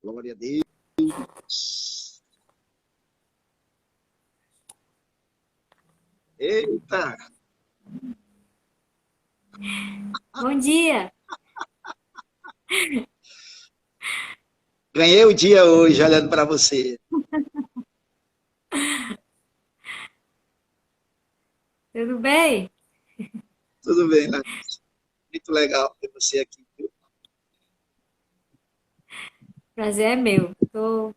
Glória a Deus. Eita, Bom dia, ganhei o dia hoje olhando para você. tudo bem? Tudo bem, né? Muito legal ter você aqui, viu? Prazer é meu. Tô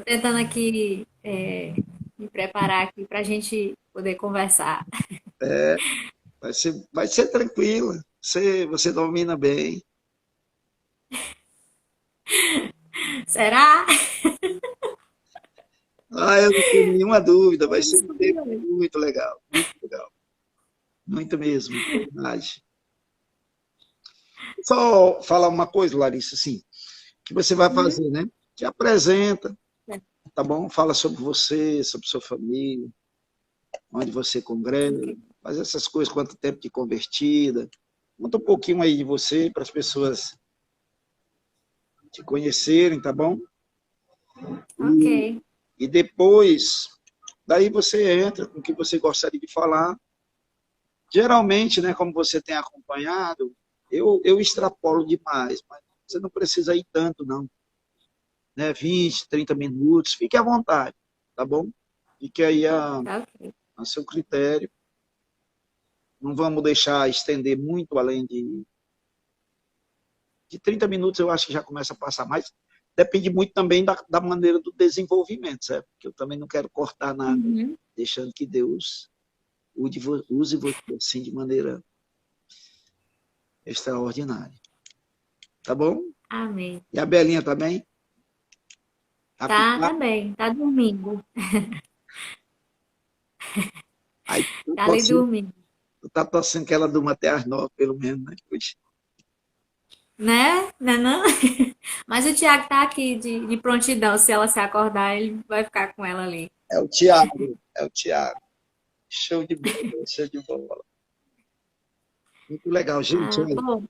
tentando aqui me preparar aqui para a gente poder conversar. Vai ser tranquila. Você domina bem. Será? Ah, eu não tenho nenhuma dúvida. Vai Vamos ser um descobrir tempo hoje. muito legal, muito legal. Muito mesmo, de verdade. Só falar uma coisa, Larissa, assim, que você vai Hum? fazer, né? Te apresenta, tá bom? Fala sobre você, sobre sua família, onde você congrega, Ok. faz essas coisas, quanto tempo de convertida. Conta um pouquinho aí de você para as pessoas te conhecerem, tá bom? E, Ok. e depois, daí você entra com o que você gostaria de falar. Geralmente, né, como você tem acompanhado, eu extrapolo demais, mas você não precisa ir tanto, não. Né? 20, 30 minutos, fique à vontade, tá bom? Fique aí Tá ok. a seu critério. Não vamos deixar estender muito além de 30 minutos, eu acho que já começa a passar mais. Depende muito também da maneira do desenvolvimento, certo? Porque eu também não quero cortar nada, Uhum. deixando que Deus use você assim de maneira extraordinária. Tá bom? Amém. E a Belinha também? Tá Tá pitada? bem, tá dormindo. Aí Tá ali dormindo. tu tá torcendo que ela durma até às 9, pelo menos, né? Puxa. Né? Né não? Mas o Thiago tá aqui de prontidão. Se ela se acordar, ele vai ficar com ela ali. É o Thiago, é o Thiago. Show de bola, show de bola. Muito legal, gente. Ah, Olha, bom.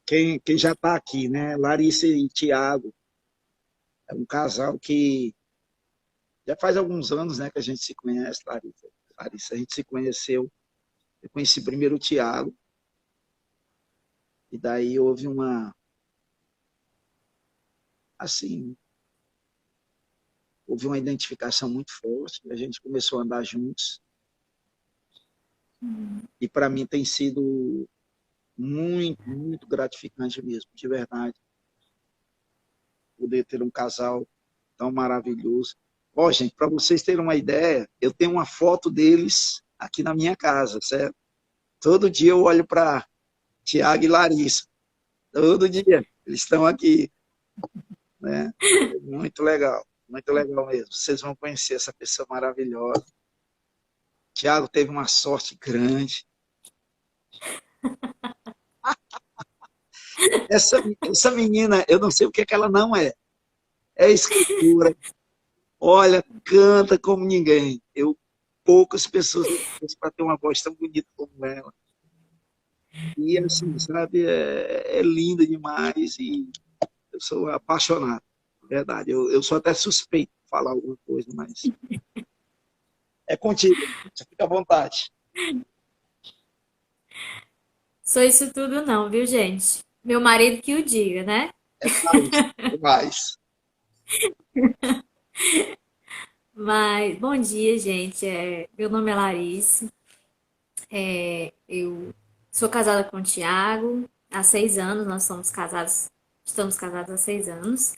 quem já está aqui, né? Larissa e Thiago, é um casal que já faz alguns anos, né, que a gente se conhece, Larissa. Larissa, a gente se conheceu. Eu conheci primeiro o Thiago, e daí houve assim, houve uma identificação muito forte. A gente começou a andar juntos, e para mim tem sido muito, muito gratificante mesmo, de verdade, poder ter um casal tão maravilhoso. Ó, gente, para vocês terem uma ideia, eu tenho uma foto deles aqui na minha casa, certo? Todo dia eu olho para Tiago e Larissa. Todo dia. Eles estão aqui, né? muito legal mesmo. Vocês vão conhecer essa pessoa maravilhosa. Tiago teve uma sorte grande. Essa menina, eu não sei o que, é que ela não é. É escritora, olha, canta como ninguém. Poucas pessoas para ter uma voz tão bonita como ela. E assim, sabe, é linda demais e eu sou apaixonado, verdade. Eu sou até suspeito de falar alguma coisa, mas é contigo, você fica à vontade. Sou isso tudo não, viu, gente? Meu marido que o diga, né? É mais, é mais. Mas, bom dia, gente. Meu nome é Larissa. Eu sou casada com o Thiago há 6 anos. Nós somos casados, estamos casados há 6 anos.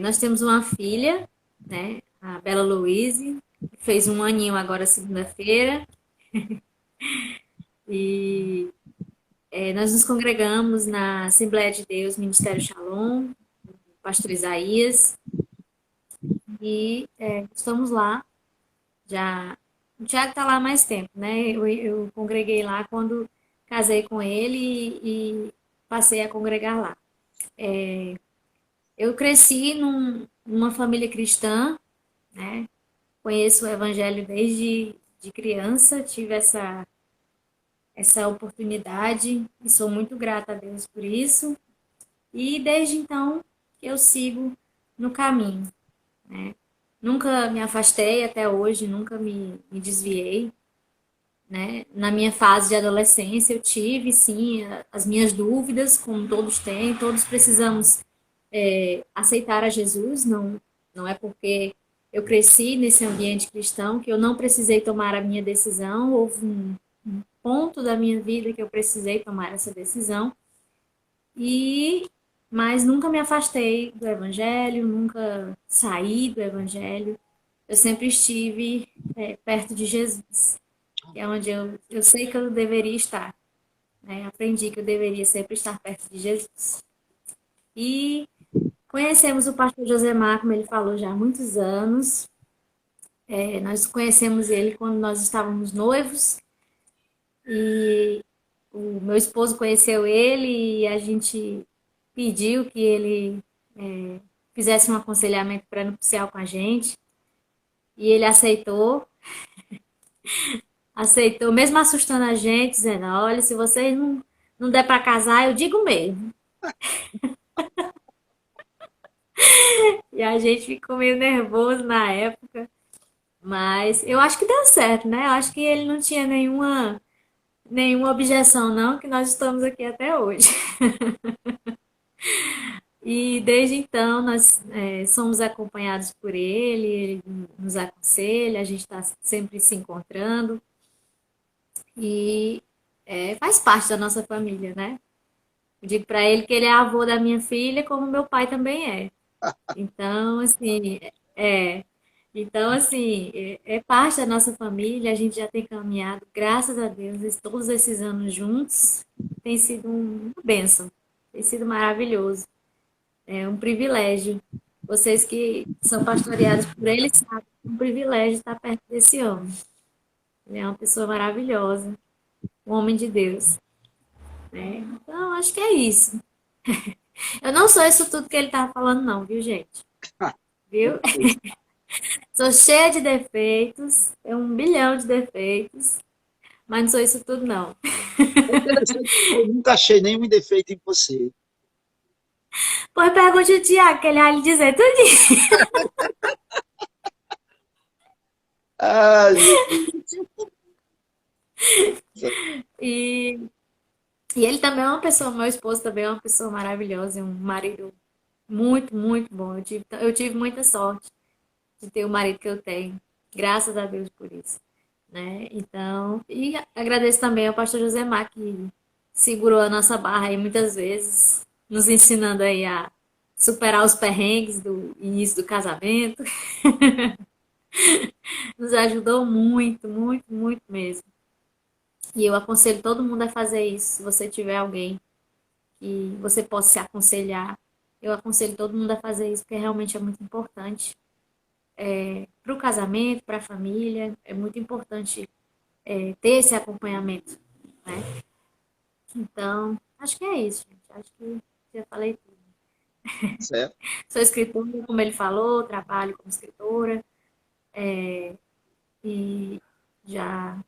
Nós temos uma filha, né? A Bela Louise, que fez um aninho agora, segunda-feira. E nós nos congregamos na Assembleia de Deus, Ministério Shalom, Pastor Isaías. E estamos lá já. O Thiago está lá há mais tempo, né? Eu congreguei lá quando casei com ele e passei a congregar lá. Eu cresci numa família cristã, né? Conheço o evangelho desde de criança, tive essa oportunidade e sou muito grata a Deus por isso. E desde então eu sigo no caminho, né? Nunca me afastei até hoje, nunca me desviei, né? Na minha fase de adolescência, eu tive, sim, as minhas dúvidas, como todos têm, todos precisamos aceitar a Jesus, não é porque eu cresci nesse ambiente cristão que eu não precisei tomar a minha decisão, houve um ponto da minha vida que eu precisei tomar essa decisão, e mas nunca me afastei do Evangelho, nunca saí do Evangelho, eu sempre estive perto de Jesus, que é onde eu sei que eu deveria estar, né? Aprendi que eu deveria sempre estar perto de Jesus. E conhecemos o pastor Josemar, como ele falou, já há muitos anos. Nós conhecemos ele quando nós estávamos noivos e o meu esposo conheceu ele e a gente pediu que ele fizesse um aconselhamento pré-nupcial com a gente e ele aceitou, mesmo assustando a gente, dizendo: olha, se vocês não der para casar, eu digo mesmo. E a gente ficou meio nervoso na época, mas eu acho que deu certo, né? Eu acho que ele não tinha nenhuma objeção, não, que nós estamos aqui até hoje. E desde então nós somos acompanhados por ele nos aconselha, a gente está sempre se encontrando e faz parte da nossa família, né? Eu digo para ele que ele é avô da minha filha, como meu pai também é. Então, assim, é. Então, assim, é parte da nossa família, a gente já tem caminhado, graças a Deus, todos esses anos juntos, tem sido uma bênção, tem sido maravilhoso, é um privilégio. Vocês que são pastoreados por ele sabem que é um privilégio estar perto desse homem. Ele é uma pessoa maravilhosa, um homem de Deus, né? Então, acho que é isso. Eu não sou isso tudo que ele estava falando, não, viu, gente? Viu? Sou cheia de defeitos, tenho 1 bilhão de defeitos, mas não sou isso tudo, não. É interessante, eu nunca achei nenhum defeito em você. Pois pergunte o Tiago, que ele vai lhe dizer tudo. Ah, Jesus. E, e ele também é uma pessoa, meu esposo também é uma pessoa maravilhosa, é um marido muito, muito bom. Eu tive muita sorte de ter o marido que eu tenho, graças a Deus por isso, né? Então, e agradeço também ao pastor Josemar, que segurou a nossa barra aí muitas vezes, nos ensinando aí a superar os perrengues do início do casamento. Nos ajudou muito, muito, muito mesmo. E eu aconselho todo mundo a fazer isso. Se você tiver alguém que você possa se aconselhar, eu aconselho todo mundo a fazer isso, porque realmente é muito importante para o casamento, para a família. É muito importante ter esse acompanhamento, né? Então, acho que é isso, gente. Acho que já falei tudo. Certo. Sou escritora, como ele falou, trabalho como escritora e já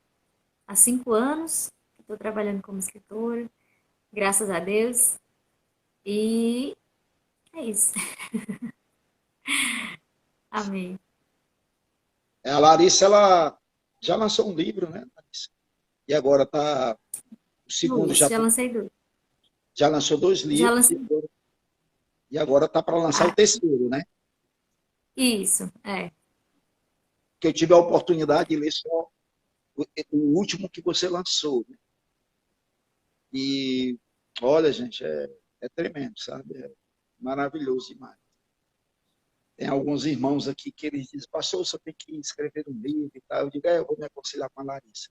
há 5 anos estou trabalhando como escritora, graças a Deus. E é isso. Amém. A Larissa, ela já lançou um livro, né, Larissa? E agora está, o segundo Isso, já lancei 2. já lançou 2 Já livros lancei. e agora está para lançar o Ah, terceiro, né? isso, Que eu tive a oportunidade de ler só o último que você lançou, né? E olha, gente, é tremendo, sabe? É maravilhoso demais. Tem alguns irmãos aqui que eles dizem: pastor, você tem que escrever um livro e tal. Eu digo: eu vou me aconselhar com a Larissa.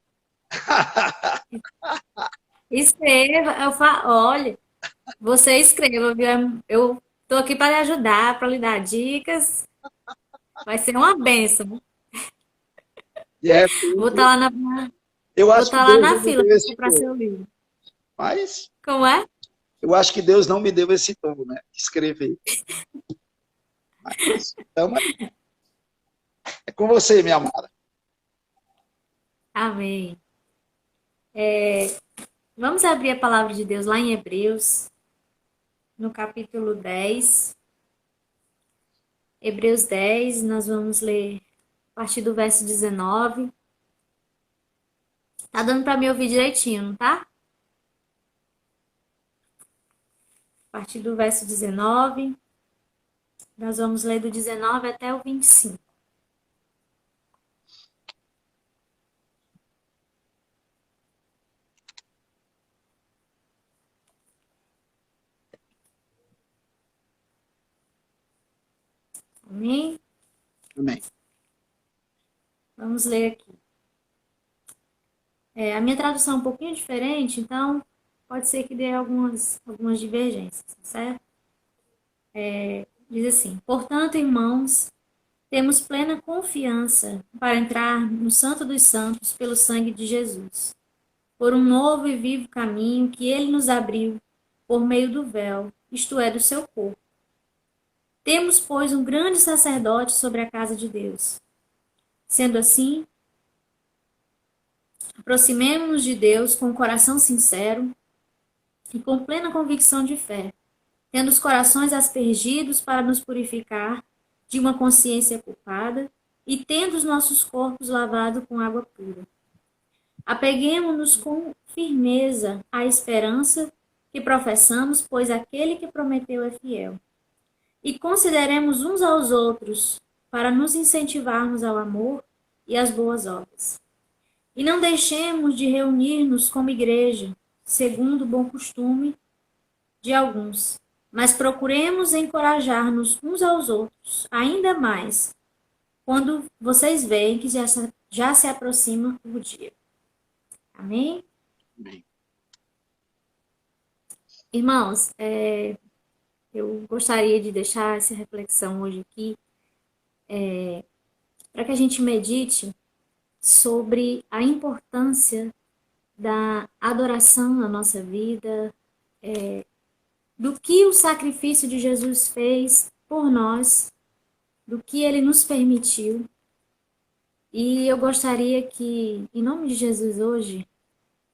escreva. Olha, você escreva, viu? Eu tô aqui para lhe ajudar, para lhe dar dicas. Vai ser uma bênção. E é Vou estar tudo. lá na, Eu vou acho que estar lá Deus na não me fila deu para esse comprar dom, seu livro. mas Como é? eu acho que Deus não me deu esse dom, né? De escrever. Mas, então, é com você, minha amada. Amém. Vamos abrir a palavra de Deus lá em Hebreus, no capítulo 10. Hebreus 10, nós vamos ler a partir do verso 19. Tá dando para me ouvir direitinho, não tá? A partir do verso 19, nós vamos ler do 19 até o 25. Amém? Amém. Vamos ler aqui. A minha tradução é um pouquinho diferente, então pode ser que dê algumas divergências, certo? Diz assim: portanto, irmãos, temos plena confiança para entrar no Santo dos Santos pelo sangue de Jesus, por um novo e vivo caminho que ele nos abriu por meio do véu, isto é, do seu corpo. Temos, pois, um grande sacerdote sobre a casa de Deus. Sendo assim, aproximemo-nos de Deus com um coração sincero e com plena convicção de fé, tendo os corações aspergidos para nos purificar de uma consciência culpada e tendo os nossos corpos lavados com água pura. Apeguemo-nos com firmeza à esperança que professamos, pois aquele que prometeu é fiel. E consideremos uns aos outros para nos incentivarmos ao amor e às boas obras. E não deixemos de reunir-nos como igreja, segundo o bom costume de alguns, mas procuremos encorajar-nos uns aos outros, ainda mais, quando vocês veem que já se aproxima o dia. Amém? Amém. Irmãos, eu gostaria de deixar essa reflexão hoje aqui, para que a gente medite sobre a importância da adoração na nossa vida, do que o sacrifício de Jesus fez por nós, do que ele nos permitiu. E eu gostaria que, em nome de Jesus hoje,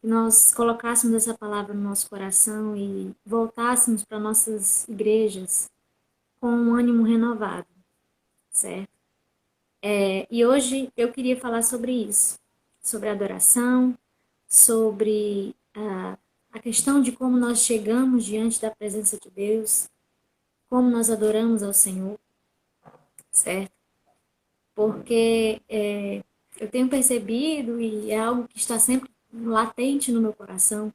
nós colocássemos essa palavra no nosso coração e voltássemos para nossas igrejas com um ânimo renovado, certo? E hoje eu queria falar sobre isso, sobre adoração, sobre a questão de como nós chegamos diante da presença de Deus, como nós adoramos ao Senhor, certo? Porque eu tenho percebido, e é algo que está sempre latente no meu coração,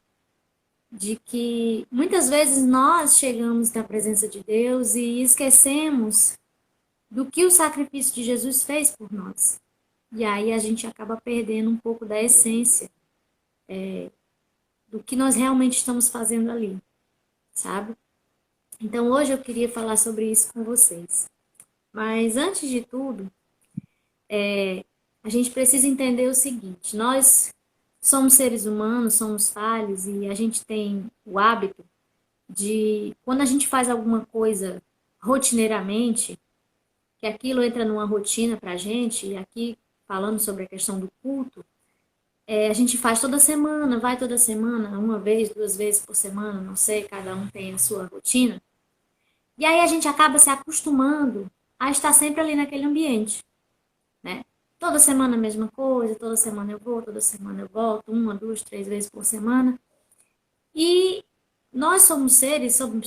de que muitas vezes nós chegamos na presença de Deus e esquecemos do que o sacrifício de Jesus fez por nós. E aí a gente acaba perdendo um pouco da essência do que nós realmente estamos fazendo ali, sabe? Então hoje eu queria falar sobre isso com vocês. Mas antes de tudo, a gente precisa entender o seguinte: nós somos seres humanos, somos falhos e a gente tem o hábito de, quando a gente faz alguma coisa rotineiramente, que aquilo entra numa rotina pra gente, e aqui falando sobre a questão do culto, a gente faz toda semana, vai toda semana, uma vez, duas vezes por semana, não sei, cada um tem a sua rotina. E aí a gente acaba se acostumando a estar sempre ali naquele ambiente, né? Toda semana a mesma coisa, toda semana eu vou, toda semana eu volto, uma, duas, três vezes por semana. E nós somos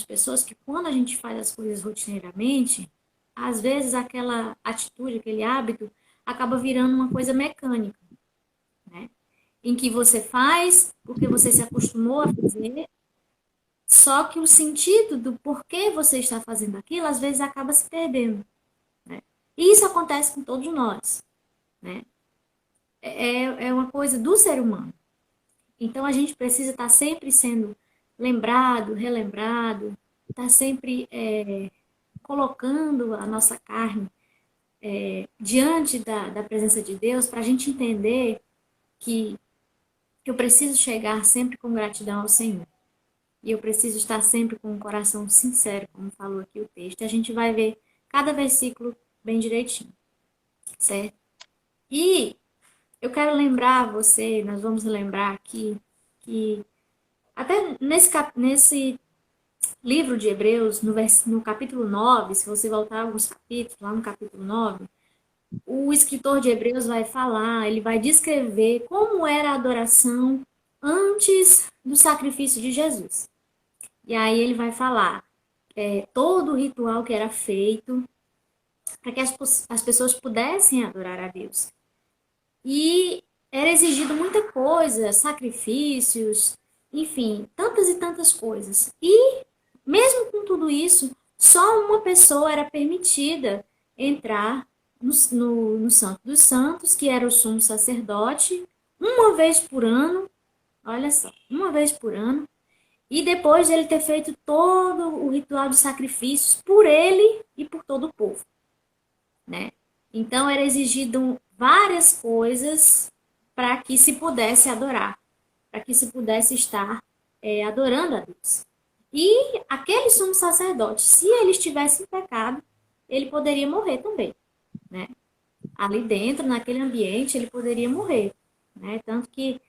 pessoas que quando a gente faz as coisas rotineiramente, às vezes aquela atitude, aquele hábito, acaba virando uma coisa mecânica, né? Em que você faz porque você se acostumou a fazer, só que o sentido do porquê você está fazendo aquilo, às vezes acaba se perdendo, né? E isso acontece com todos nós, né? É uma coisa do ser humano. Então a gente precisa estar sempre sendo lembrado, relembrado, estar sempre colocando a nossa carne diante da presença de Deus, para a gente entender que eu preciso chegar sempre com gratidão ao Senhor. E eu preciso estar sempre com um coração sincero, como falou aqui o texto. E a gente vai ver cada versículo bem direitinho, certo? E eu quero lembrar você, nós vamos lembrar aqui, que até nesse livro de Hebreus, no capítulo 9, se você voltar alguns capítulos, lá no capítulo 9, o escritor de Hebreus vai falar, ele vai descrever como era a adoração antes do sacrifício de Jesus. E aí ele vai falar todo o ritual que era feito para que as pessoas pudessem adorar a Deus. E era exigido muita coisa, sacrifícios, enfim, tantas e tantas coisas. E mesmo com tudo isso, só uma pessoa era permitida entrar no Santo dos Santos, que era o sumo sacerdote, uma vez por ano, olha só, uma vez por ano, e depois de ele ter feito todo o ritual de sacrifícios por ele e por todo o povo, né? Então era exigido várias coisas para que se pudesse adorar, para que se pudesse estar adorando a Deus. E aquele sumo sacerdote, se ele estivesse em pecado, ele poderia morrer também, né? Ali dentro, naquele ambiente, ele poderia morrer, né? Tanto que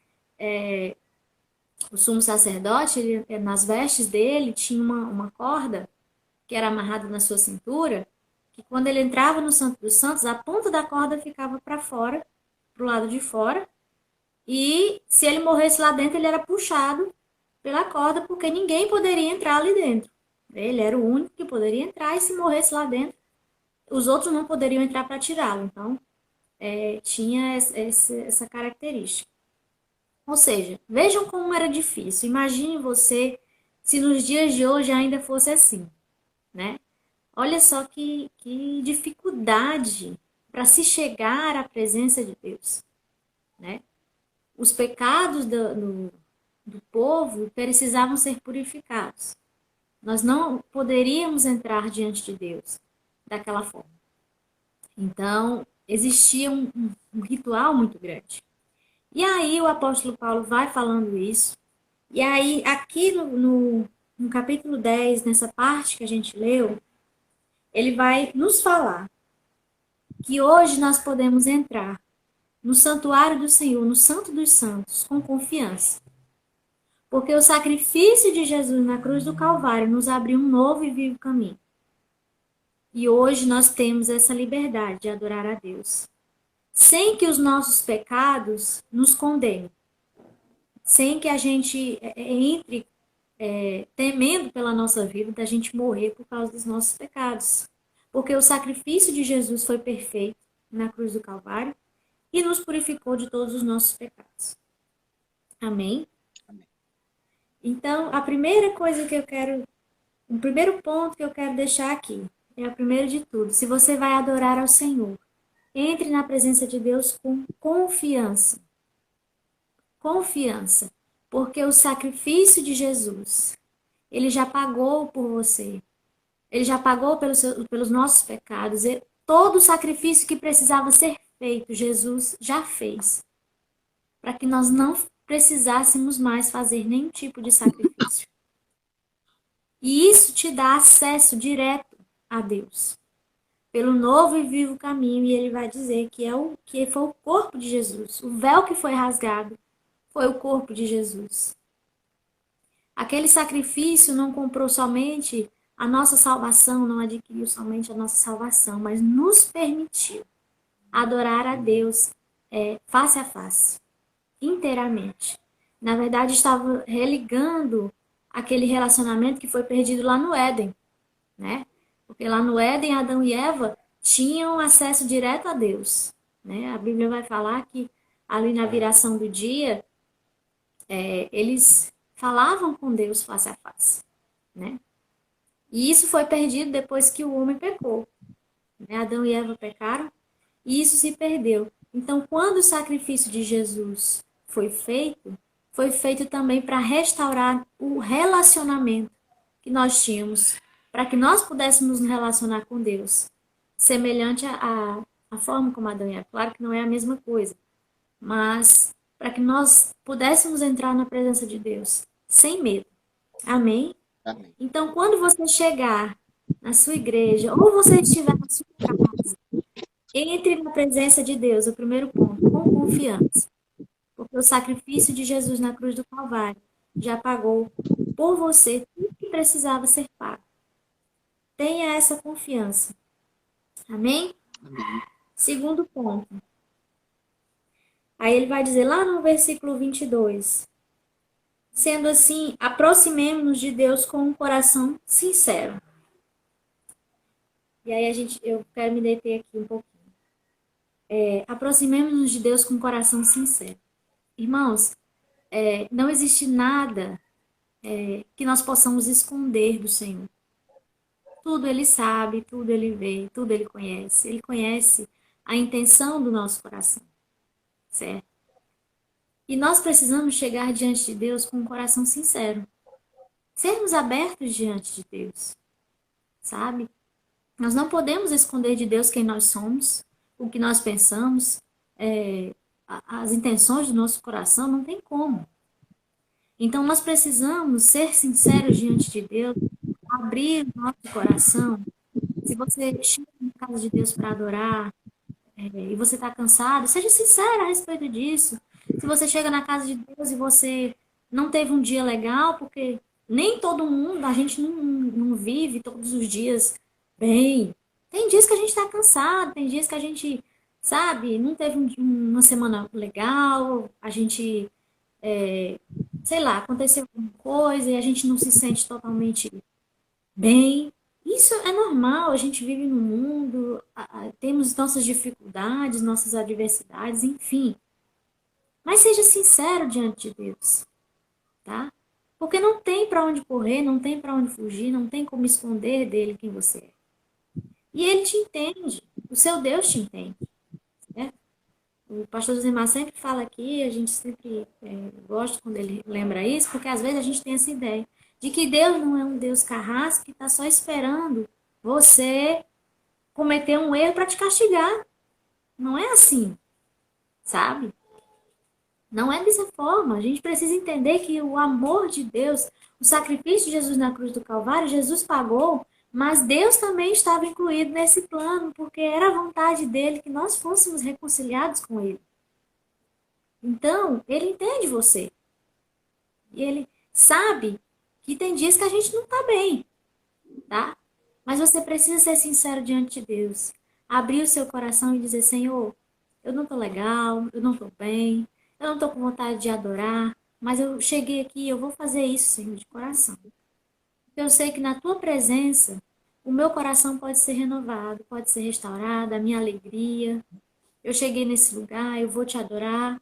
o sumo sacerdote, ele, nas vestes dele, tinha uma corda que era amarrada na sua cintura, que quando ele entrava no Santo dos Santos, a ponta da corda ficava para fora, para o lado de fora, e se ele morresse lá dentro, ele era puxado pela corda, porque ninguém poderia entrar ali dentro. Ele era o único que poderia entrar, e se morresse lá dentro, os outros não poderiam entrar para tirá-lo. Então, tinha essa característica. Ou seja, vejam como era difícil. Imagine você se nos dias de hoje ainda fosse assim, né? Olha só que dificuldade para se chegar à presença de Deus, né? Os pecados do povo precisavam ser purificados. Nós não poderíamos entrar diante de Deus daquela forma. Então, existia um ritual muito grande. E aí o apóstolo Paulo vai falando isso. E aí, aqui no capítulo 10, nessa parte que a gente leu, ele vai nos falar que hoje nós podemos entrar no santuário do Senhor, no Santo dos Santos, com confiança. Porque o sacrifício de Jesus na cruz do Calvário nos abriu um novo e vivo caminho. E hoje nós temos essa liberdade de adorar a Deus, sem que os nossos pecados nos condenem, sem que a gente entre temendo pela nossa vida, da gente morrer por causa dos nossos pecados. Porque o sacrifício de Jesus foi perfeito na cruz do Calvário e nos purificou de todos os nossos pecados. Amém? Amém. Então, a primeira coisa que eu quero, o primeiro ponto que eu quero deixar aqui, é o primeiro de tudo. Se você vai adorar ao Senhor, entre na presença de Deus com confiança. Confiança. Porque o sacrifício de Jesus, ele já pagou por você. Ele já pagou pelos nossos pecados. Todo o sacrifício que precisava ser feito, Jesus já fez. Para que nós não precisássemos mais fazer nenhum tipo de sacrifício. E isso te dá acesso direto a Deus. Pelo novo e vivo caminho. E ele vai dizer que foi o corpo de Jesus. O véu que foi rasgado foi o corpo de Jesus. Aquele sacrifício não comprou somente a nossa salvação, não adquiriu somente a nossa salvação, mas nos permitiu adorar a Deus face a face, inteiramente. Na verdade, estava religando aquele relacionamento que foi perdido lá no Éden, né? Porque lá no Éden, Adão e Eva tinham acesso direto a Deus, né? A Bíblia vai falar que ali na viração do dia, eles falavam com Deus face a face, né? E isso foi perdido depois que o homem pecou, né? Adão e Eva pecaram e isso se perdeu. Então, quando o sacrifício de Jesus foi feito também para restaurar o relacionamento que nós tínhamos, para que nós pudéssemos nos relacionar com Deus, semelhante à forma como Adão e Eva. Claro que não é a mesma coisa, mas para que nós pudéssemos entrar na presença de Deus sem medo. Amém? Amém. Então, quando você chegar na sua igreja, ou você estiver na sua casa, entre na presença de Deus, o primeiro ponto, com confiança. Porque o sacrifício de Jesus na cruz do Calvário já pagou por você tudo que precisava ser pago. Tenha essa confiança. Amém? Amém. Segundo ponto. Aí ele vai dizer lá no versículo 22. Sendo assim, aproximemo-nos de Deus com um coração sincero. E aí eu quero me deter aqui um pouquinho. Aproximemo-nos de Deus com um coração sincero. Irmãos, não existe nada que nós possamos esconder do Senhor. Tudo Ele sabe, tudo Ele vê, tudo Ele conhece. Ele conhece a intenção do nosso coração, certo? E nós precisamos chegar diante de Deus com um coração sincero. Sermos abertos diante de Deus, sabe? Nós não podemos esconder de Deus quem nós somos, o que nós pensamos, as intenções do nosso coração, não tem como. Então, nós precisamos ser sinceros diante de Deus, abrir o nosso coração. Se você chega na casa de Deus para adorar, e você está cansado, seja sincero a respeito disso. Se você chega na casa de Deus e você não teve um dia legal, porque nem todo mundo, a gente não vive todos os dias bem. Tem dias que a gente está cansado, tem dias que a gente, sabe, não teve uma semana legal, a gente, sei lá, aconteceu alguma coisa e a gente não se sente totalmente bem. Isso é normal, a gente vive no mundo, temos nossas dificuldades, nossas adversidades, enfim. Mas seja sincero diante de Deus, tá? Porque não tem para onde correr, não tem para onde fugir, não tem como esconder dele quem você é. E ele te entende, o seu Deus te entende, né? O pastor Josemar sempre fala aqui, a gente sempre gosta quando ele lembra isso, porque às vezes a gente tem essa ideia de que Deus não é um Deus carrasco que está só esperando você cometer um erro para te castigar. Não é assim, sabe? Não é dessa forma. A gente precisa entender que o amor de Deus, o sacrifício de Jesus na cruz do Calvário, Jesus pagou, mas Deus também estava incluído nesse plano, porque era a vontade dele que nós fôssemos reconciliados com ele. Então, ele entende você. E ele sabe que tem dias que a gente não está bem, tá? Mas você precisa ser sincero diante de Deus. Abrir o seu coração e dizer, Senhor, eu não estou legal, eu não estou bem, eu não estou com vontade de adorar, mas eu cheguei aqui e eu vou fazer isso, Senhor, de coração. Porque eu sei que na tua presença, o meu coração pode ser renovado, pode ser restaurado, a minha alegria. Eu cheguei nesse lugar, eu vou te adorar,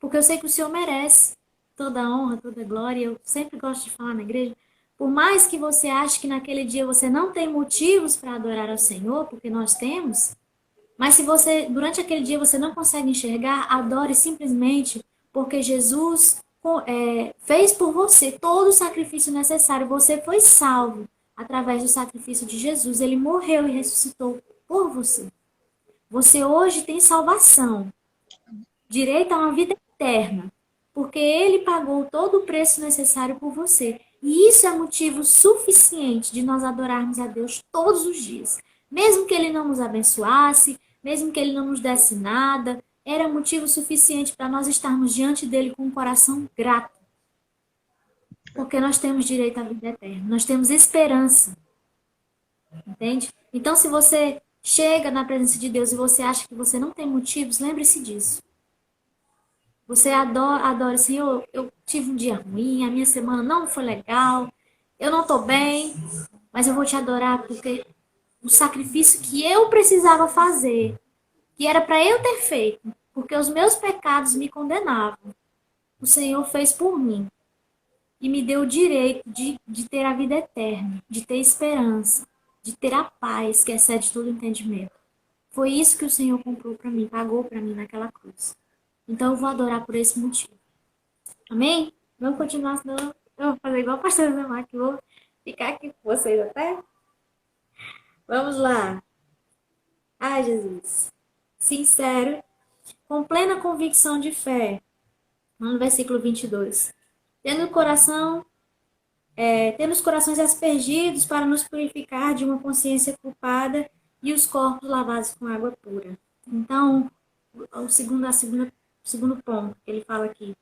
porque eu sei que o Senhor merece toda a honra, toda a glória. Eu sempre gosto de falar na igreja, por mais que você ache que naquele dia você não tem motivos para adorar ao Senhor, porque nós temos, mas se você, durante aquele dia, você não consegue enxergar, adore simplesmente porque Jesus fez por você todo o sacrifício necessário. Você foi salvo através do sacrifício de Jesus. Ele morreu e ressuscitou por você. Você hoje tem salvação, direito a uma vida eterna, porque ele pagou todo o preço necessário por você. E isso é motivo suficiente de nós adorarmos a Deus todos os dias. Mesmo que ele não nos abençoasse, mesmo que ele não nos desse nada, era motivo suficiente para nós estarmos diante dele com um coração grato. Porque nós temos direito à vida eterna, nós temos esperança. Entende? Então, se você chega na presença de Deus e você acha que você não tem motivos, lembre-se disso. Você adora, Senhor, eu tive um dia ruim, a minha semana não foi legal, eu não estou bem, mas eu vou te adorar porque o sacrifício que eu precisava fazer, que era para eu ter feito, porque os meus pecados me condenavam, o Senhor fez por mim e me deu o direito de ter a vida eterna, de ter esperança, de ter a paz que excede todo entendimento. Foi isso que o Senhor comprou para mim, pagou para mim naquela cruz. Então eu vou adorar por esse motivo. Amém? Vamos continuar, senão eu vou fazer igual a pastora Zamar, que vou ficar aqui com vocês até. Vamos lá. Ai, Jesus. Sincero, com plena convicção de fé. No versículo 22. Tendo o coração, tendo os corações aspergidos para nos purificar de uma consciência culpada e os corpos lavados com água pura. Então, o segundo ponto que ele fala aqui.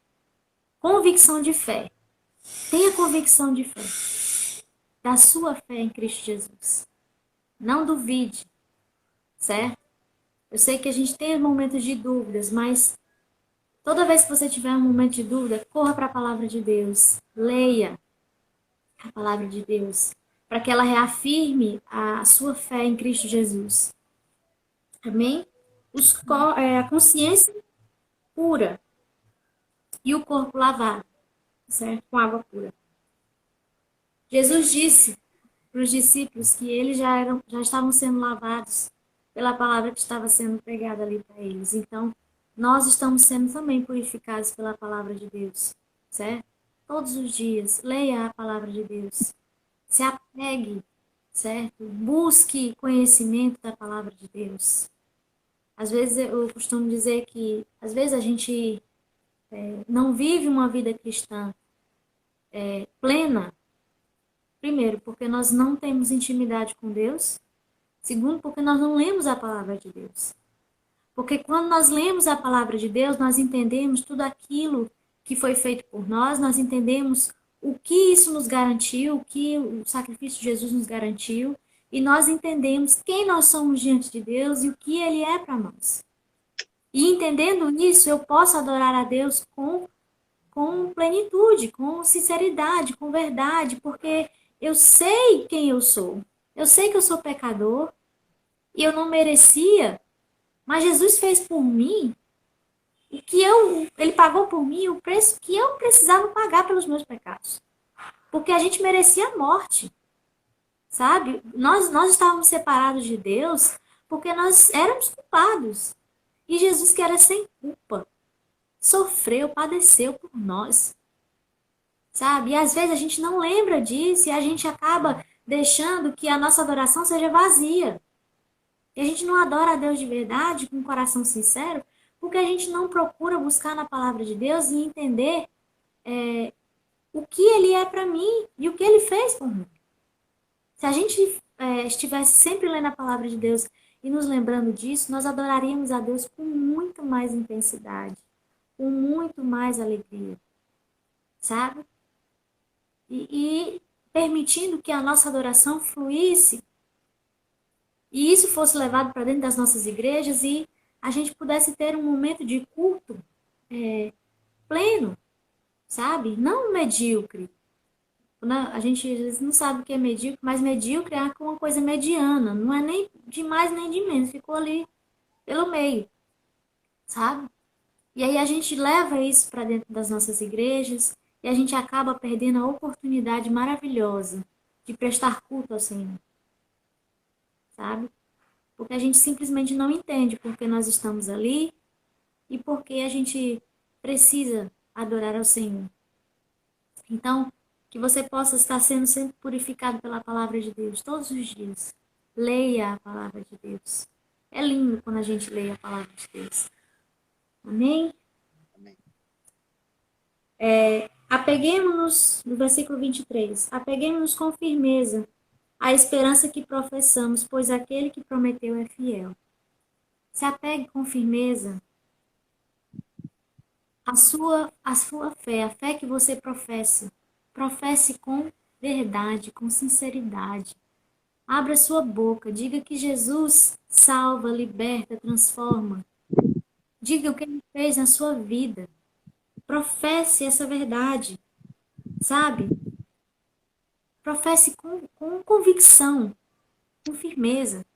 Convicção de fé. Tenha convicção de fé, da sua fé em Cristo Jesus. Não duvide, certo? Eu sei que a gente tem momentos de dúvidas, mas toda vez que você tiver um momento de dúvida, corra para a palavra de Deus. Leia a palavra de Deus, para que ela reafirme a sua fé em Cristo Jesus. Amém? A consciência pura e o corpo lavado, certo? Com água pura. Jesus disse para os discípulos que eles já estavam sendo lavados pela palavra que estava sendo pregada ali para eles. Então, nós estamos sendo também purificados pela palavra de Deus, certo? Todos os dias, leia a palavra de Deus. Se apegue, certo? Busque conhecimento da palavra de Deus. Às vezes eu costumo dizer que, às vezes a gente não vive uma vida cristã plena. Primeiro, porque nós não temos intimidade com Deus. Segundo, porque nós não lemos a palavra de Deus. Porque quando nós lemos a palavra de Deus, nós entendemos tudo aquilo que foi feito por nós entendemos o que isso nos garantiu, o que o sacrifício de Jesus nos garantiu, e nós entendemos quem nós somos diante de Deus e o que Ele é para nós. E entendendo isso, eu posso adorar a Deus com plenitude, com sinceridade, com verdade, porque eu sei quem eu sou. Eu sei que eu sou pecador e eu não merecia, mas Jesus fez por mim ele pagou por mim o preço que eu precisava pagar pelos meus pecados. Porque a gente merecia a morte, sabe? Nós estávamos separados de Deus porque nós éramos culpados. E Jesus, que era sem culpa, sofreu, padeceu por nós, sabe? E às vezes a gente não lembra disso e a gente acaba deixando que a nossa adoração seja vazia. E a gente não adora a Deus de verdade, com um coração sincero, porque a gente não procura buscar na palavra de Deus e entender o que Ele é para mim e o que Ele fez por mim. Se a gente estivesse sempre lendo a palavra de Deus e nos lembrando disso, nós adoraríamos a Deus com muito mais intensidade, com muito mais alegria, sabe? E permitindo que a nossa adoração fluísse e isso fosse levado para dentro das nossas igrejas e a gente pudesse ter um momento de culto pleno, sabe? Não medíocre. A gente às vezes não sabe o que é medíocre, mas medíocre é uma coisa mediana, não é nem de mais nem de menos, ficou ali pelo meio, sabe? E aí a gente leva isso para dentro das nossas igrejas e a gente acaba perdendo a oportunidade maravilhosa de prestar culto ao Senhor, sabe? Porque a gente simplesmente não entende porque nós estamos ali e porque a gente precisa adorar ao Senhor. Então, que você possa estar sendo sempre purificado pela palavra de Deus todos os dias. Leia a palavra de Deus. É lindo quando a gente lê a palavra de Deus. Amém? Amém. Apeguemos-nos, no versículo 23, apeguemos-nos com firmeza à esperança que professamos, pois aquele que prometeu é fiel. Se apegue com firmeza à sua fé, a fé que você professa. Professe com verdade, com sinceridade. Abra sua boca, diga que Jesus salva, liberta, transforma. Diga o que Ele fez na sua vida. Professe essa verdade, sabe? Professe com convicção, com firmeza,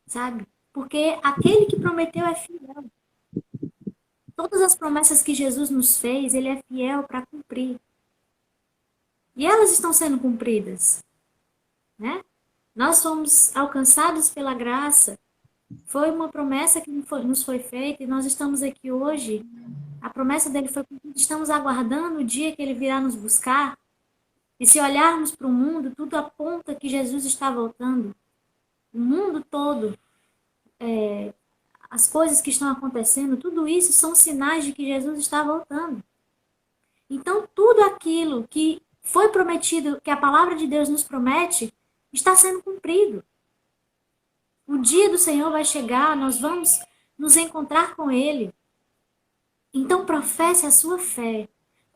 sabe? Porque aquele que prometeu é fiel. Todas as promessas que Jesus nos fez, Ele é fiel para cumprir. E elas estão sendo cumpridas, né? Nós fomos alcançados pela graça. Foi uma promessa que nos foi feita e nós estamos aqui hoje. A promessa dele foi cumprida. Estamos aguardando o dia que ele virá nos buscar. E se olharmos para o mundo, tudo aponta que Jesus está voltando. O mundo todo, as coisas que estão acontecendo, tudo isso são sinais de que Jesus está voltando. Então, tudo aquilo que foi prometido, que a palavra de Deus nos promete, está sendo cumprido. O dia do Senhor vai chegar, nós vamos nos encontrar com Ele. Então, professe a sua fé.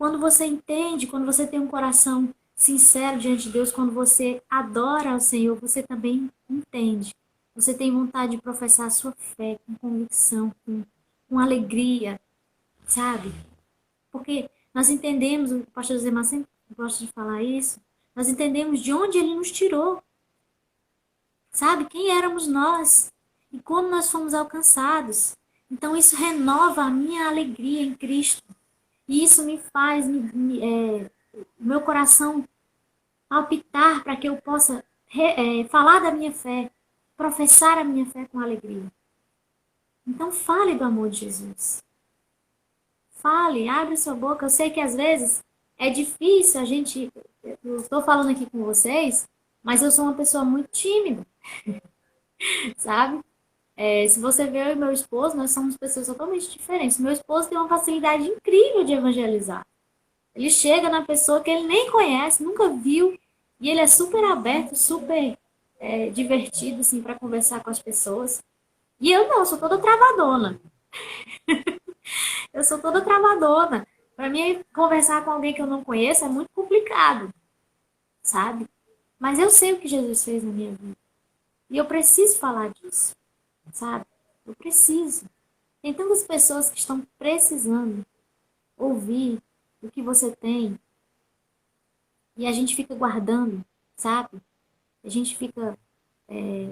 Quando você entende, quando você tem um coração sincero diante de Deus, quando você adora ao Senhor, você também entende. Você tem vontade de professar a sua fé com convicção, com alegria, sabe? Porque nós entendemos, o pastor José Mar sempre gosta de falar isso, nós entendemos de onde ele nos tirou, sabe? Quem éramos nós e como nós fomos alcançados. Então isso renova a minha alegria em Cristo. E isso me faz, meu coração palpitar para que eu possa falar da minha fé, professar a minha fé com alegria. Então fale do amor de Jesus. Fale, abre sua boca. Eu sei que às vezes é difícil a gente. Eu estou falando aqui com vocês, mas eu sou uma pessoa muito tímida, sabe? Se você vê eu e meu esposo, nós somos pessoas totalmente diferentes. Meu esposo tem uma facilidade incrível de evangelizar. Ele chega na pessoa que ele nem conhece, nunca viu, e ele é super aberto, super divertido, assim, para conversar com as pessoas. E eu não, eu sou toda travadona. Eu sou toda travadona. Para mim, conversar com alguém que eu não conheço é muito complicado, sabe? Mas eu sei o que Jesus fez na minha vida. E eu preciso falar disso, sabe? Eu preciso. Tem tantas pessoas que estão precisando ouvir o que você tem e a gente fica guardando, sabe? A gente fica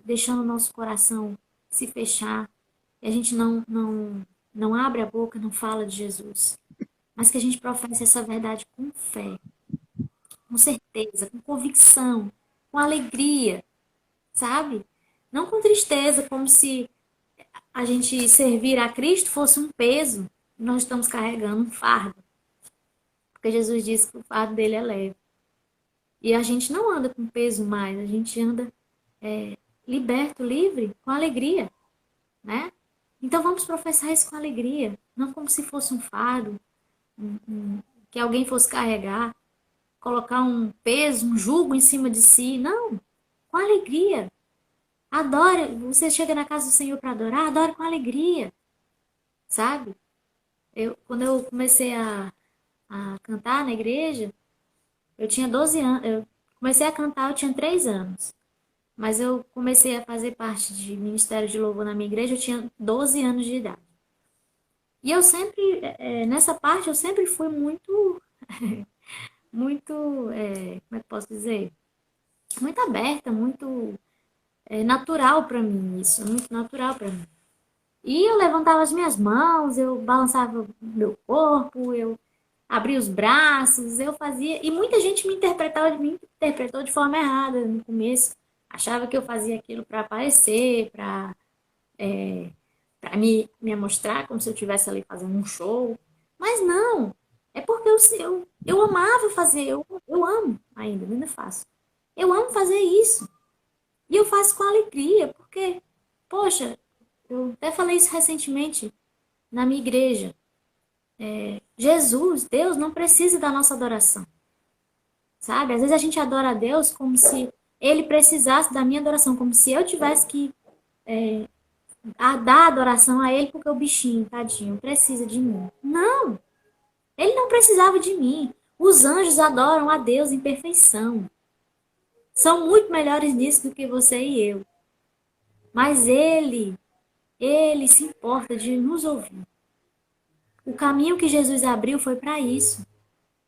deixando o nosso coração se fechar e a gente não abre a boca, não fala de Jesus. Mas que a gente professe essa verdade com fé, com certeza, com convicção, com alegria, sabe? Não com tristeza, como se a gente servir a Cristo fosse um peso. Nós estamos carregando um fardo. Porque Jesus disse que o fardo dele é leve. E a gente não anda com peso mais, a gente anda liberto, livre, com alegria, né? Então vamos professar isso com alegria, não como se fosse um fardo, que alguém fosse carregar, colocar um peso, um jugo em cima de si. Não, com alegria. Adore, você chega na casa do Senhor para adorar, adore com alegria, sabe? Quando eu comecei a cantar na igreja, eu tinha 12 anos, eu comecei a cantar, eu tinha 3 anos. Mas eu comecei a fazer parte de ministério de louvor na minha igreja, eu tinha 12 anos de idade. E eu sempre, nessa parte, eu sempre fui muito, muito, como é que posso dizer? Muito aberta, muito natural para mim isso, muito natural para mim. E eu levantava as minhas mãos, eu balançava o meu corpo, eu abria os braços, eu fazia. E muita gente me interpretou de forma errada no começo. Achava que eu fazia aquilo para aparecer, para me mostrar como se eu estivesse ali fazendo um show. Mas não, é porque eu amava fazer, eu amo ainda faço. Eu amo fazer isso. E eu faço com alegria, porque, poxa, eu até falei isso recentemente na minha igreja. Jesus, Deus, não precisa da nossa adoração. Sabe? Às vezes a gente adora a Deus como se ele precisasse da minha adoração, como se eu tivesse que dar adoração a ele porque o bichinho, tadinho, precisa de mim. Não! Ele não precisava de mim. Os anjos adoram a Deus em perfeição. São muito melhores nisso do que você e eu. Mas ele se importa de nos ouvir. O caminho que Jesus abriu foi para isso,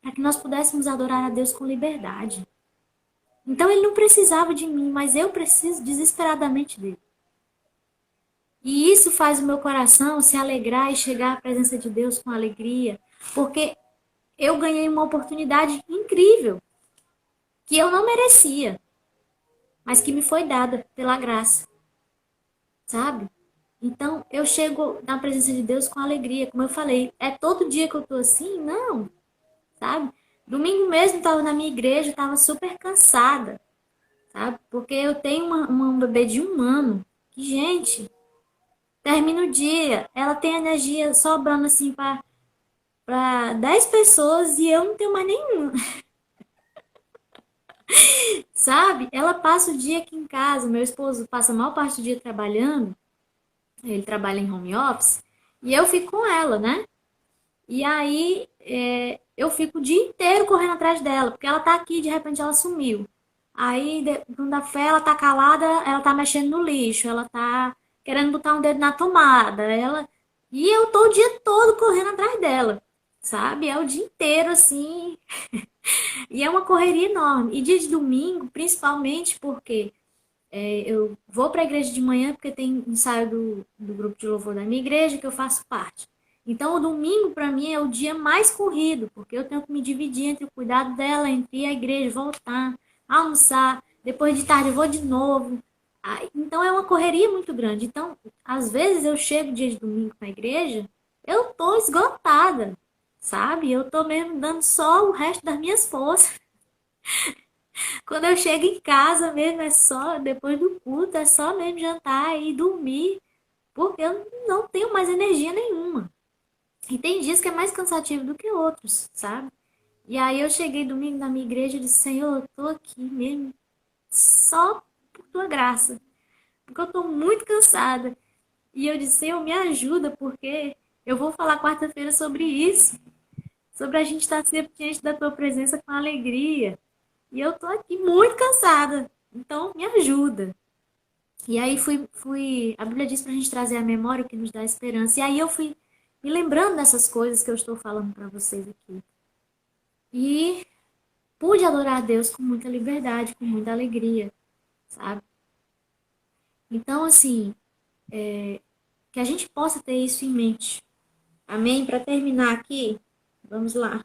para que nós pudéssemos adorar a Deus com liberdade. Então ele não precisava de mim, mas eu preciso desesperadamente dele. E isso faz o meu coração se alegrar e chegar à presença de Deus com alegria, porque eu ganhei uma oportunidade incrível, que eu não merecia, mas que me foi dada pela graça, sabe? Então, eu chego na presença de Deus com alegria, como eu falei. É todo dia que eu tô assim? Não, sabe? Domingo mesmo, estava na minha igreja, estava super cansada, sabe? Porque eu tenho uma bebê de 1 ano, que, gente, termina o dia, ela tem energia sobrando assim para 10 pessoas e eu não tenho mais nenhuma, sabe? Ela passa o dia aqui em casa, meu esposo passa a maior parte do dia trabalhando, ele trabalha em home office, e eu fico com ela, né? E aí eu fico o dia inteiro correndo atrás dela, porque ela tá aqui, de repente ela sumiu. Aí, quando a fé ela tá calada, ela tá mexendo no lixo, ela tá querendo botar um dedo na tomada, e eu tô o dia todo correndo atrás dela, sabe? É o dia inteiro assim, e é uma correria enorme. E dia de domingo, principalmente porque eu vou para a igreja de manhã porque tem ensaio do grupo de louvor da minha igreja que eu faço parte. Então, o domingo, para mim, é o dia mais corrido, porque eu tenho que me dividir entre o cuidado dela, entre ir à igreja, voltar, almoçar, depois de tarde eu vou de novo. Então, é uma correria muito grande. Então, às vezes eu chego dia de domingo na igreja, eu tô esgotada, sabe? Eu tô mesmo dando só o resto das minhas forças. Quando eu chego em casa mesmo, é só, depois do culto, é só mesmo jantar e dormir, porque eu não tenho mais energia nenhuma. E tem dias que é mais cansativo do que outros, sabe? E aí eu cheguei domingo na minha igreja e disse, Senhor, eu tô aqui mesmo só por tua graça, porque eu tô muito cansada. E eu disse, Senhor, me ajuda, porque eu vou falar quarta-feira sobre isso, sobre a gente estar sempre diante da tua presença com alegria. E eu tô aqui muito cansada. Então, me ajuda. E aí a Bíblia diz pra gente trazer a memória o que nos dá esperança. E aí eu fui me lembrando dessas coisas que eu estou falando para vocês aqui. E pude adorar a Deus com muita liberdade, com muita alegria, sabe? Então, assim, que a gente possa ter isso em mente. Amém? Para terminar aqui, vamos lá.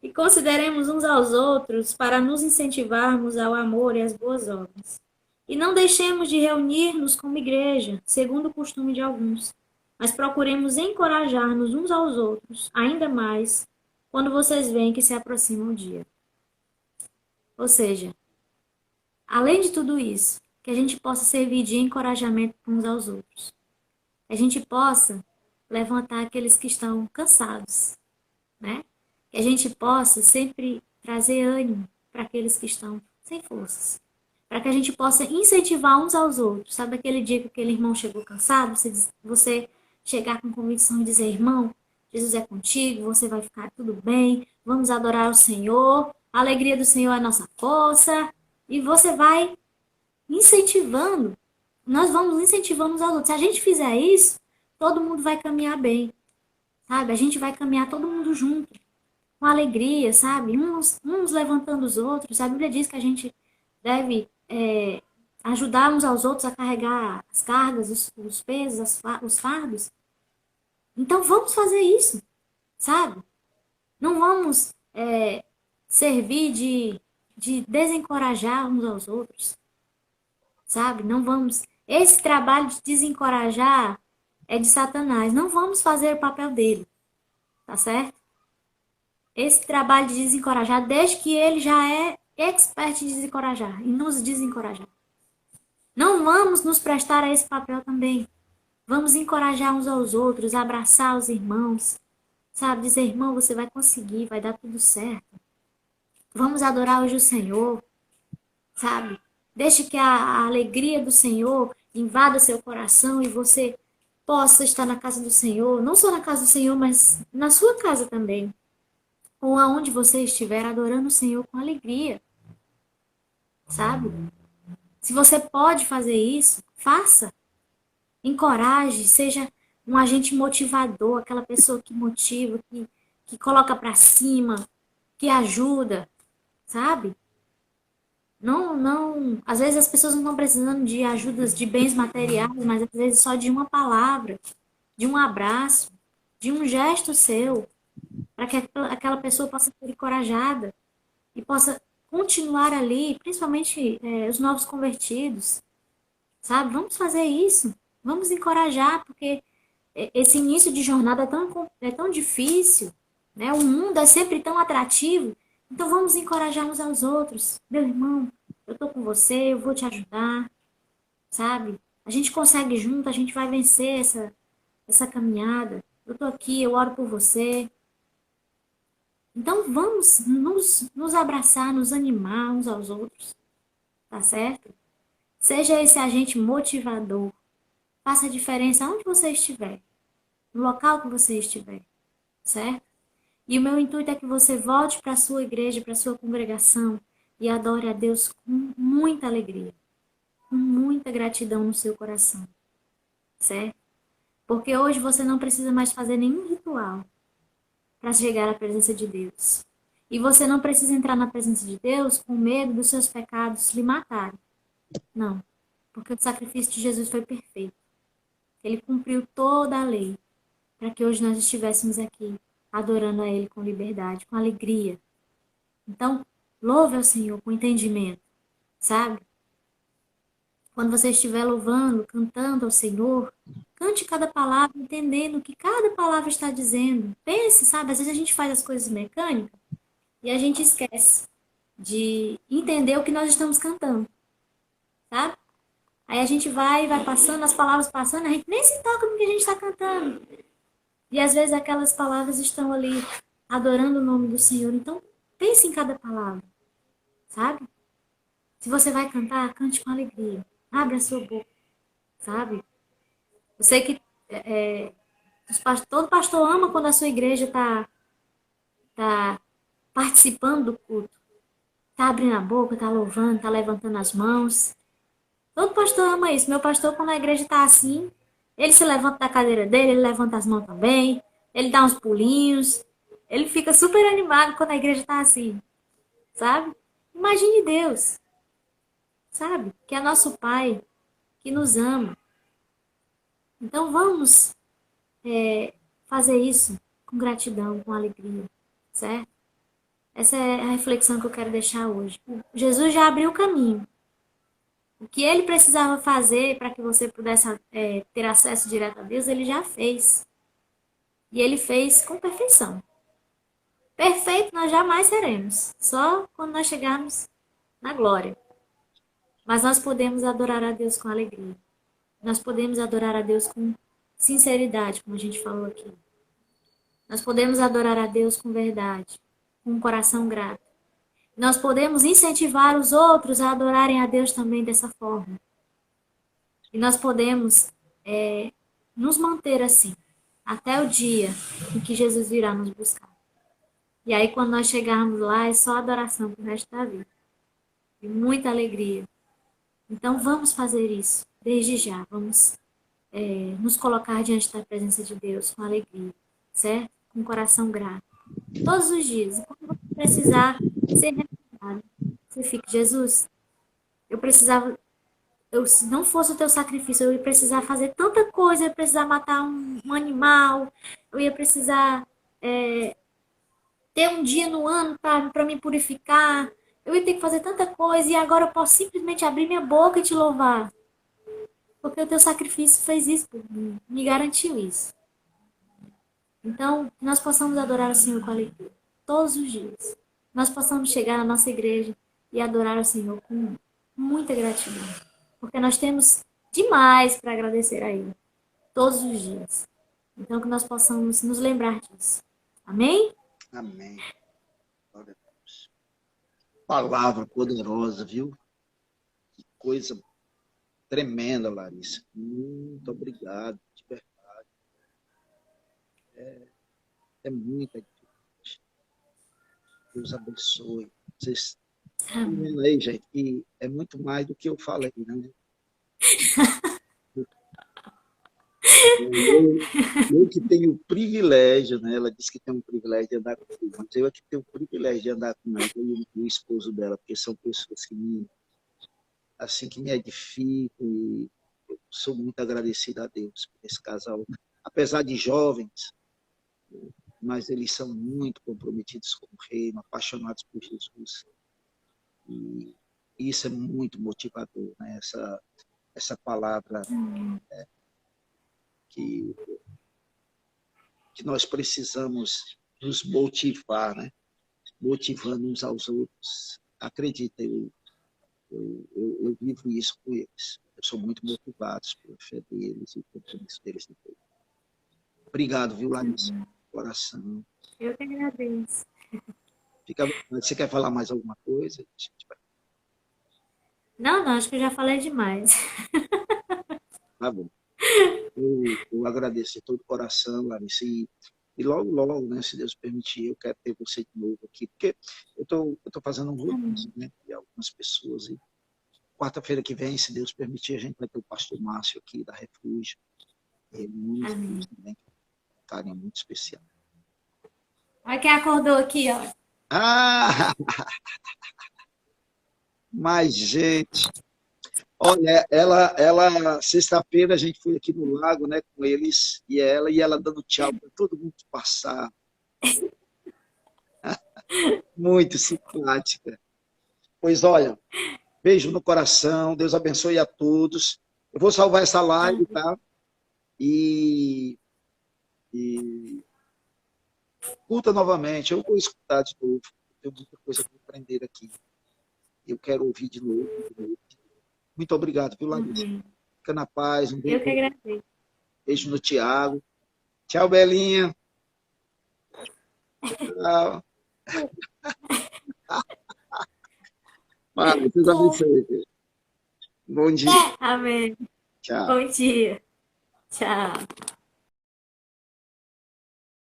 E consideremos uns aos outros para nos incentivarmos ao amor e às boas obras. E não deixemos de reunir-nos como igreja, segundo o costume de alguns, mas procuremos encorajar-nos uns aos outros, ainda mais quando vocês veem que se aproxima o dia. Ou seja, além de tudo isso, que a gente possa servir de encorajamento uns aos outros. Que a gente possa levantar aqueles que estão cansados, né? Que a gente possa sempre trazer ânimo para aqueles que estão sem forças. Para que a gente possa incentivar uns aos outros. Sabe aquele dia que aquele irmão chegou cansado? Você chegar com convicção e dizer, irmão, Jesus é contigo, você vai ficar tudo bem, vamos adorar o Senhor, a alegria do Senhor é a nossa força. E você vai incentivando, nós vamos incentivando uns aos outros. Se a gente fizer isso, todo mundo vai caminhar bem, sabe? A gente vai caminhar todo mundo junto com alegria, sabe? Uns levantando os outros. A Bíblia diz que a gente deve ajudar uns aos outros a carregar as cargas, os pesos, os fardos. Então vamos fazer isso, sabe? Não vamos servir de desencorajar uns aos outros, sabe? Não vamos. Esse trabalho de desencorajar é de Satanás. Não vamos fazer o papel dele, tá certo? Esse trabalho de desencorajar, desde que ele já é expert em desencorajar e nos desencorajar. Não vamos nos prestar a esse papel também. Vamos encorajar uns aos outros, abraçar os irmãos, sabe? Dizer, irmão, você vai conseguir, vai dar tudo certo. Vamos adorar hoje o Senhor, sabe? Deixe que a alegria do Senhor invada seu coração e você possa estar na casa do Senhor, não só na casa do Senhor, mas na sua casa também. Ou aonde você estiver adorando o Senhor com alegria, sabe? Se você pode fazer isso, faça. Encoraje, seja um agente motivador, aquela pessoa que motiva, que coloca para cima, que ajuda, sabe? Não, às vezes as pessoas não estão precisando de ajudas de bens materiais, mas às vezes só de uma palavra, de um abraço, de um gesto seu, para que aquela pessoa possa ser encorajada e possa continuar ali, principalmente os novos convertidos, sabe? Vamos fazer isso, vamos encorajar, porque esse início de jornada é tão difícil, né? O mundo é sempre tão atrativo, então vamos encorajar uns aos outros. Meu irmão, eu tô com você, eu vou te ajudar, sabe? A gente consegue junto, a gente vai vencer essa caminhada. Eu tô aqui, eu oro por você. Então vamos nos abraçar, nos animar uns aos outros, tá certo? Seja esse agente motivador. Faça a diferença onde você estiver, no local que você estiver, certo? E o meu intuito é que você volte para a sua igreja, para a sua congregação e adore a Deus com muita alegria, com muita gratidão no seu coração, certo? Porque hoje você não precisa mais fazer nenhum ritual para chegar à presença de Deus. E você não precisa entrar na presença de Deus com medo dos seus pecados lhe matarem. Não, porque o sacrifício de Jesus foi perfeito. Ele cumpriu toda a lei para que hoje nós estivéssemos aqui adorando a Ele com liberdade, com alegria. Então, louve ao Senhor com entendimento, sabe? Quando você estiver louvando, cantando ao Senhor, cante cada palavra, entendendo o que cada palavra está dizendo. Pense, sabe? Às vezes a gente faz as coisas mecânicas e a gente esquece de entender o que nós estamos cantando, sabe? Aí a gente vai passando, as palavras passando, a gente nem se toca no que a gente está cantando. E às vezes aquelas palavras estão ali adorando o nome do Senhor. Então, pense em cada palavra, sabe? Se você vai cantar, cante com alegria. Abra a sua boca, sabe? Eu sei que todo pastor ama quando a sua igreja tá participando do culto. Tá abrindo a boca, tá louvando, tá levantando as mãos. Todo pastor ama isso. Meu pastor, quando a igreja tá assim, ele se levanta da cadeira dele, ele levanta as mãos também, ele dá uns pulinhos. Ele fica super animado quando a igreja tá assim, sabe? Imagine Deus, sabe? Que é nosso Pai, que nos ama. Então vamos fazer isso com gratidão, com alegria, certo? Essa é a reflexão que eu quero deixar hoje. Jesus já abriu o caminho. O que ele precisava fazer para que você pudesse ter acesso direto a Deus, ele já fez. E ele fez com perfeição. Perfeito nós jamais seremos, só quando nós chegarmos na glória. Mas nós podemos adorar a Deus com alegria. Nós podemos adorar a Deus com sinceridade, como a gente falou aqui. Nós podemos adorar a Deus com verdade, com um coração grato. Nós podemos incentivar os outros a adorarem a Deus também dessa forma. E nós podemos nos manter assim, até o dia em que Jesus virá nos buscar. E aí, quando nós chegarmos lá, é só adoração pro resto da vida. E muita alegria. Então, vamos fazer isso, desde já. Vamos nos colocar diante da presença de Deus com alegria, certo? Com o coração grato. Todos os dias. E quando você precisar ser renovado, você fica, Jesus, eu precisava, se não fosse o teu sacrifício, eu ia precisar fazer tanta coisa, eu ia precisar matar um animal, eu ia precisar ter um dia no ano para me purificar, eu ia ter que fazer tanta coisa, e agora eu posso simplesmente abrir minha boca e te louvar. Porque o teu sacrifício fez isso por mim, me garantiu isso. Então, que nós possamos adorar o Senhor com alegria, todos os dias. Nós possamos chegar na nossa igreja e adorar o Senhor com muita gratidão. Porque nós temos demais para agradecer a Ele, todos os dias. Então, que nós possamos nos lembrar disso. Amém? Amém. Glória a Deus. Palavra poderosa, viu? Que coisa tremenda, Larissa. Muito obrigado, de verdade. É muita gente. Deus abençoe. Vocês estão vendo aí, gente, que é muito mais do que eu falei, né? Eu que tenho o privilégio, né? Ela disse que tem um privilégio de andar comigo, mas eu é que tenho o privilégio de andar com ela e o esposo dela, porque são pessoas que me edificam, e eu sou muito agradecido a Deus por esse casal. Apesar de jovens, mas eles são muito comprometidos com o reino, apaixonados por Jesus. E isso é muito motivador, né? Essa palavra que, que nós precisamos nos motivar, né? Motivando uns aos outros. Acredita, eu vivo isso com eles. Eu sou muito motivado pela fé deles e o compromisso deles. Obrigado, viu, Larissa? Coração. Eu que agradeço. Você quer falar mais alguma coisa? Não, acho que eu já falei demais. Tá bom. Eu agradeço de todo o coração, Larissa. E logo, logo, né, se Deus permitir, eu quero ter você de novo aqui, porque eu tô fazendo um rodízio, né, de algumas pessoas. E quarta-feira que vem, se Deus permitir, a gente vai ter o pastor Márcio aqui da Refúgio. E muitos Amém. também, um carinho muito especial. Olha quem acordou aqui, ó. Ah, mais gente. Olha, sexta-feira a gente foi aqui no lago, né, com eles, e ela dando tchau para todo mundo passar. Muito simpática. Pois olha, beijo no coração, Deus abençoe a todos. Eu vou salvar essa live, tá? E, e escuta novamente, eu vou escutar de novo. Tem muita coisa para aprender aqui. Eu quero ouvir de novo, de novo. Muito obrigado, viu, Larissa? Uhum. Fica na paz, um Eu que beijo, agradeço. beijo no Tiago. Tchau, Belinha. Tchau. Deus abençoe. Bom dia. Amém. Tchau. Bom dia. Tchau.